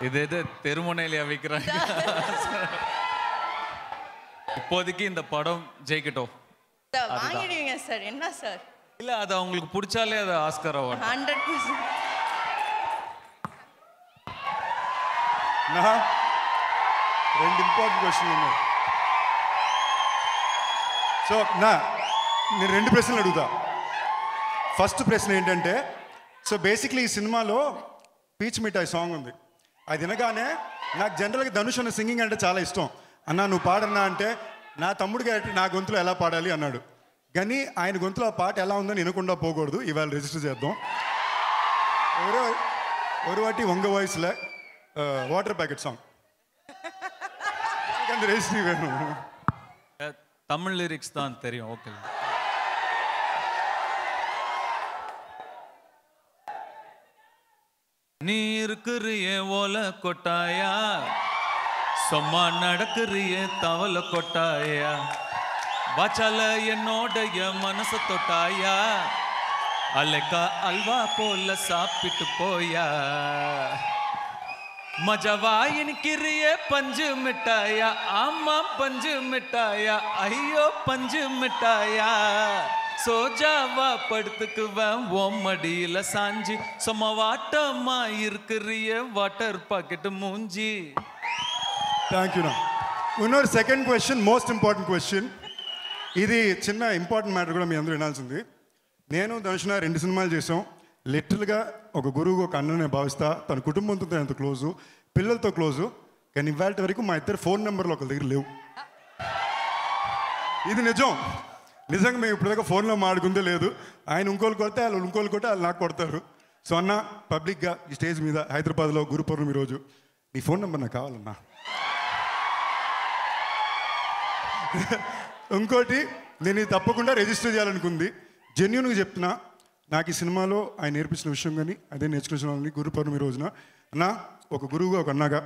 இது தெருமுனையில வைக்கிறாங்க. இப்போதைக்கு இந்த படம் ஜெயிக்கட்டும். வாங்கிடுவீங்க சார். என்ன சார்? இல்ல அது அவங்களுக்கு பிடிச்சாலே அது ஆஸ்கர் அவார்ட். 100%. நான் 2 ఇంపార్టెంట్ క్వశ్చన్లు ఉన్నాయి. సో నేను 2 ప్రశ్నలు అడుగుతా. ఫస్ట్ ప్రశ్న ఏంటంటే, సో బేసిక్లీ ఈ సినిమాలో పీచ్ మిఠాయి సాంగ్ ఉంది. అది వినగానే నాకు జనరల్గా ధనుష్ అన్న సింగింగ్ అంటే చాలా ఇష్టం. అన్నా నువ్వు పాడన్నా అంటే నా తమ్ముడు గారి నా గొంతులో ఎలా పాడాలి అన్నాడు. కానీ ఆయన గొంతులో ఆ పాట ఎలా ఉందని వినకుండా పోకూడదు. ఇవాళ రిజిస్టర్ చేద్దాం. ஒரு வாட்டி உங்க வாய்ஸ்ல வாட்டர் பேக்கெட் சாங் அந்த ரெஜிஸ்ட்ரி வேணும். தமிழ் லிரிக்ஸ் தான் தெரியும். ஓகே. நீ இருக்கிறிய ஓலை கொட்டாயா, சும்மா நடக்கிறிய தவளை கொட்டாயா, வாச்சால என்னோடைய மனச தொட்டாயா, அலைக்கா அல்வா போல சாப்பிட்டு போயா, மஜவா இனிக்கிறிய பஞ்சு மிட்டாயா, ஆமா பஞ்சு மிட்டாயா, ஐயோ பஞ்சு மிட்டாயா, சோஜாவா படுத்துக்குவேன் ஓம் மடியில சாஞ்சி, சும்மா வாட்டமா இருக்கிறிய வாட்டர் பாக்கெட் மூஞ்சி. Thank you. இன்னொரு second question, most important question. ఇది చిన్న ఇంపార్టెంట్ మ్యాటర్ కూడా మీ అందరూ వినాల్సింది. నేను ధనుష్ 2 సినిమాలు చేసాం. లిటరల్గా ఒక గురువు ఒక అన్ననే భావిస్తా. తన కుటుంబంతో ఎంత క్లోజు, పిల్లలతో క్లోజు. కానీ ఇవాళ వరకు మా ఇద్దరు ఫోన్ నెంబర్లు ఒకరి దగ్గర లేవు. ఇది నిజంగా మేము ఇప్పటిదాకా ఫోన్లో మాడుకుందే లేదు. ఆయన ఇంకోళ్ళు కొడితే వాళ్ళు ఇంకోళ్ళు కొడితే వాళ్ళు నాకు కొడతారు. సో అన్న పబ్లిక్గా ఈ స్టేజ్ మీద హైదరాబాద్లో గురు పౌర్ణమి రోజు నీ ఫోన్ నెంబర్ నాకు కావాలన్నా. ఇంకోటి నేను ఇది తప్పకుండా రిజిస్టర్ చేయాలనుకుంది. జెన్యూన్గా చెప్తున్నా, నాకు ఈ సినిమాలో ఆయన నేర్పించిన విషయం కానీ అదే నేర్చుకున్న గురు పౌర్ణమి రోజున అన్న ఒక గురువుగా ఒక అన్నగా